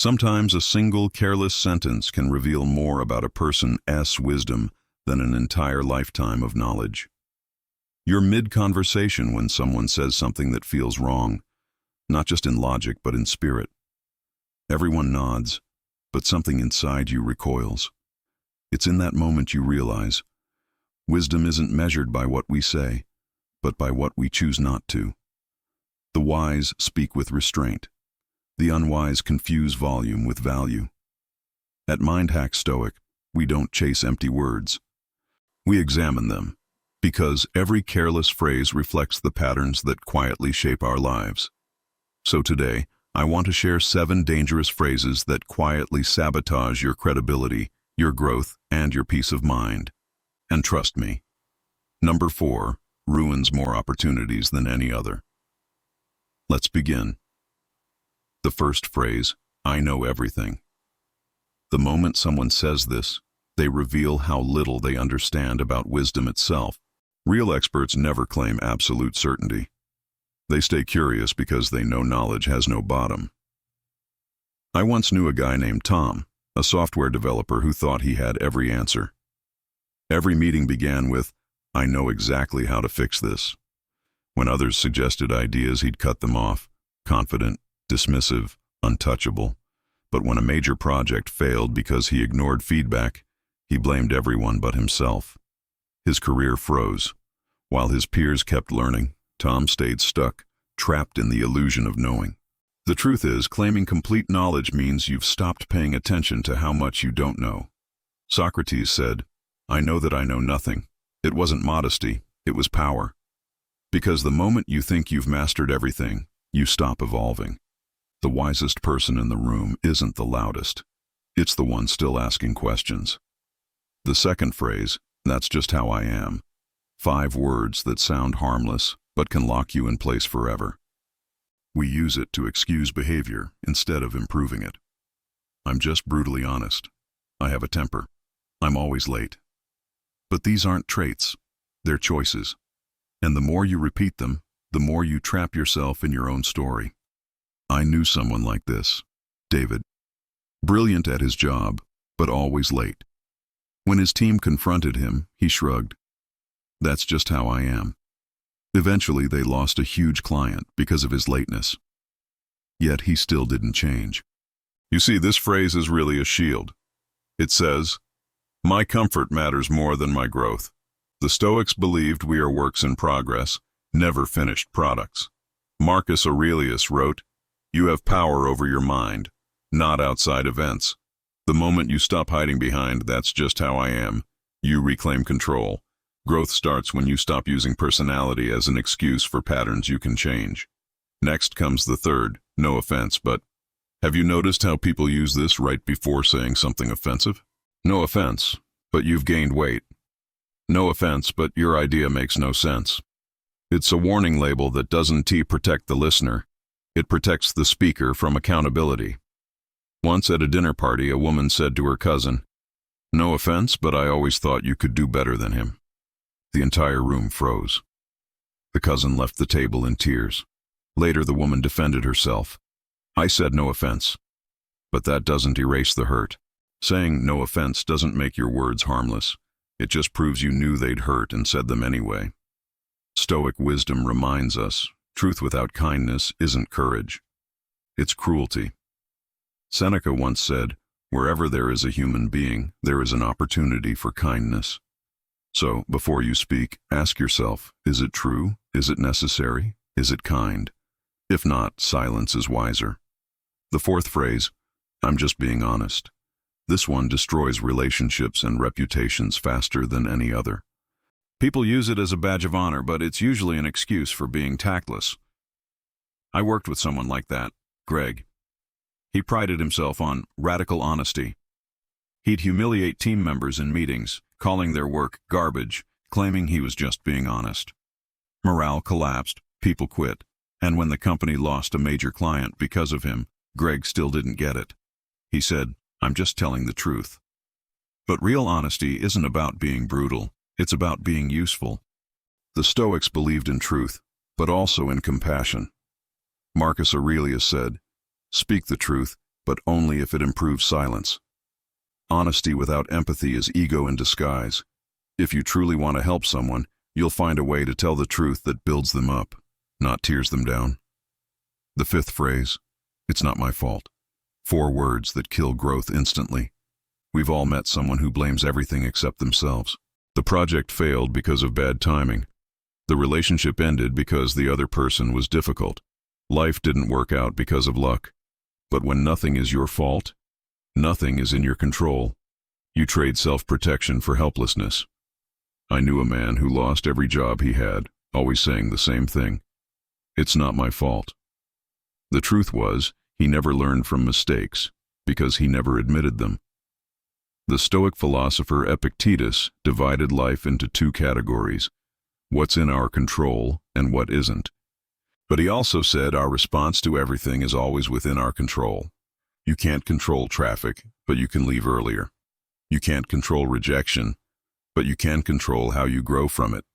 Sometimes a single careless sentence can reveal more about a person's wisdom than an entire lifetime of knowledge. You're mid-conversation when someone says something that feels wrong, not just in logic but in spirit. Everyone nods, but something inside you recoils. It's in that moment you realize, wisdom isn't measured by what we say, but by what we choose not to. The wise speak with restraint. The unwise confuse volume with value. At MindHack Stoic, we don't chase empty words. We examine them, because every careless phrase reflects the patterns that quietly shape our lives. So today, I want to share 7 dangerous phrases that quietly sabotage your credibility, your growth, and your peace of mind. And trust me, number 4 ruins more opportunities than any other. Let's begin. The first phrase, I know everything. The moment someone says this, they reveal how little they understand about wisdom itself. Real experts never claim absolute certainty. They stay curious because they know knowledge has no bottom. I once knew a guy named Tom, a software developer who thought he had every answer. Every meeting began with, I know exactly how to fix this. When others suggested ideas, he'd cut them off, confident, dismissive, untouchable. But when a major project failed because he ignored feedback, he blamed everyone but himself. His career froze. While his peers kept learning, Tom stayed stuck, trapped in the illusion of knowing. The truth is, claiming complete knowledge means you've stopped paying attention to how much you don't know. Socrates said, I know that I know nothing. It wasn't modesty, it was power. Because the moment you think you've mastered everything, you stop evolving. The wisest person in the room isn't the loudest. It's the one still asking questions. The second phrase, that's just how I am. 5 words that sound harmless, but can lock you in place forever. We use it to excuse behavior instead of improving it. I'm just brutally honest. I have a temper. I'm always late. But these aren't traits. They're choices. And the more you repeat them, the more you trap yourself in your own story. I knew someone like this, David. Brilliant at his job, but always late. When his team confronted him, he shrugged. That's just how I am. Eventually, they lost a huge client because of his lateness. Yet he still didn't change. You see, this phrase is really a shield. It says, my comfort matters more than my growth. The Stoics believed we are works in progress, never finished products. Marcus Aurelius wrote, you have power over your mind, not outside events. The moment you stop hiding behind, that's just how I am, you reclaim control. Growth starts when you stop using personality as an excuse for patterns you can change. Next comes the third, no offense, but have you noticed how people use this right before saying something offensive? No offense, but you've gained weight. No offense, but your idea makes no sense. It's a warning label that doesn't protect the listener. It protects the speaker from accountability. Once at a dinner party, a woman said to her cousin, no offense, but I always thought you could do better than him. The entire room froze. The cousin left the table in tears. Later, the woman defended herself. I said no offense. But that doesn't erase the hurt. Saying no offense doesn't make your words harmless. It just proves you knew they'd hurt and said them anyway. Stoic wisdom reminds us, truth without kindness isn't courage. It's cruelty. Seneca once said, wherever there is a human being, there is an opportunity for kindness. So, before you speak, ask yourself, is it true? Is it necessary? Is it kind? If not, silence is wiser. The fourth phrase, I'm just being honest. This one destroys relationships and reputations faster than any other. People use it as a badge of honor, but it's usually an excuse for being tactless. I worked with someone like that, Greg. He prided himself on radical honesty. He'd humiliate team members in meetings, calling their work garbage, claiming he was just being honest. Morale collapsed, people quit, and when the company lost a major client because of him, Greg still didn't get it. He said, I'm just telling the truth. But real honesty isn't about being brutal, it's about being useful. The Stoics believed in truth, but also in compassion. Marcus Aurelius said, speak the truth, but only if it improves silence. Honesty without empathy is ego in disguise. If you truly want to help someone, you'll find a way to tell the truth that builds them up, not tears them down. The fifth phrase, it's not my fault. 4 words that kill growth instantly. We've all met someone who blames everything except themselves. The project failed because of bad timing. The relationship ended because the other person was difficult. Life didn't work out because of luck. But when nothing is your fault, nothing is in your control. You trade self-protection for helplessness. I knew a man who lost every job he had, always saying the same thing. It's not my fault. The truth was, he never learned from mistakes, because he never admitted them. The Stoic philosopher Epictetus divided life into 2 categories, what's in our control and what isn't. But he also said our response to everything is always within our control. You can't control traffic, but you can leave earlier. You can't control rejection, but you can control how you grow from it.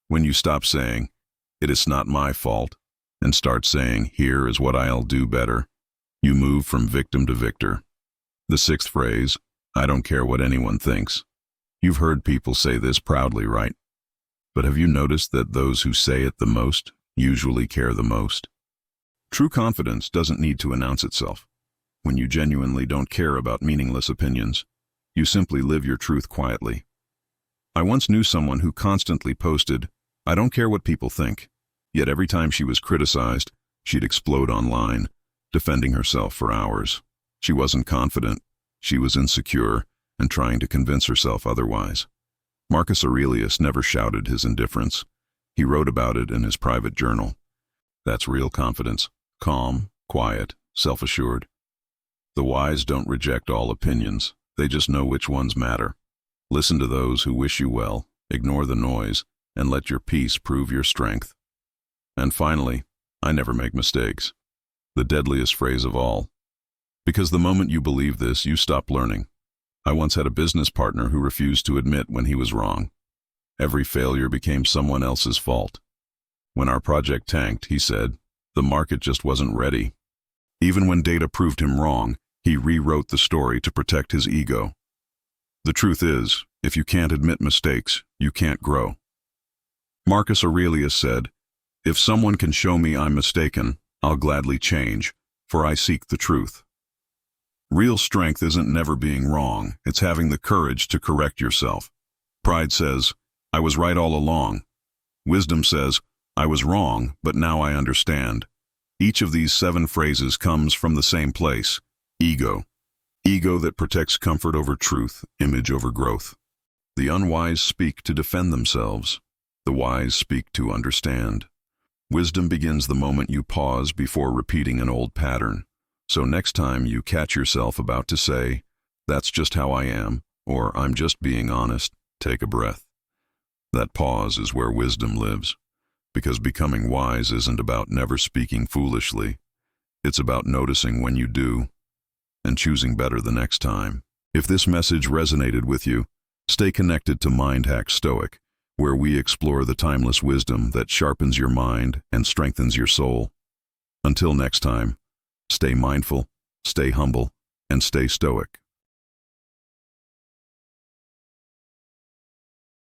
When you stop saying, "It is not my fault," and start saying, "Here is what I'll do better," you move from victim to victor. The 6th phrase, I don't care what anyone thinks. You've heard people say this proudly, right? But have you noticed that those who say it the most usually care the most? True confidence doesn't need to announce itself. When you genuinely don't care about meaningless opinions, you simply live your truth quietly. I once knew someone who constantly posted, "I don't care what people think," yet every time she was criticized, she'd explode online, defending herself for hours. She wasn't confident, she was insecure, and trying to convince herself otherwise. Marcus Aurelius never shouted his indifference. He wrote about it in his private journal. That's real confidence, calm, quiet, self-assured. The wise don't reject all opinions, they just know which ones matter. Listen to those who wish you well, ignore the noise, and let your peace prove your strength. And finally, I never make mistakes. The deadliest phrase of all. Because the moment you believe this, you stop learning. I once had a business partner who refused to admit when he was wrong. Every failure became someone else's fault. When our project tanked, he said, the market just wasn't ready. Even when data proved him wrong, he rewrote the story to protect his ego. The truth is, if you can't admit mistakes, you can't grow. Marcus Aurelius said, "If someone can show me I'm mistaken, I'll gladly change, for I seek the truth." Real strength isn't never being wrong, it's having the courage to correct yourself. Pride says, "I was right all along." Wisdom says, "I was wrong, but now I understand." Each of these 7 phrases comes from the same place, ego. Ego that protects comfort over truth, image over growth. The unwise speak to defend themselves. The wise speak to understand. Wisdom begins the moment you pause before repeating an old pattern. So next time you catch yourself about to say, "That's just how I am," or "I'm just being honest," take a breath. That pause is where wisdom lives. Because becoming wise isn't about never speaking foolishly. It's about noticing when you do, and choosing better the next time. If this message resonated with you, stay connected to Mind Hack Stoic, where we explore the timeless wisdom that sharpens your mind and strengthens your soul. Until next time, stay mindful, stay humble, and stay stoic.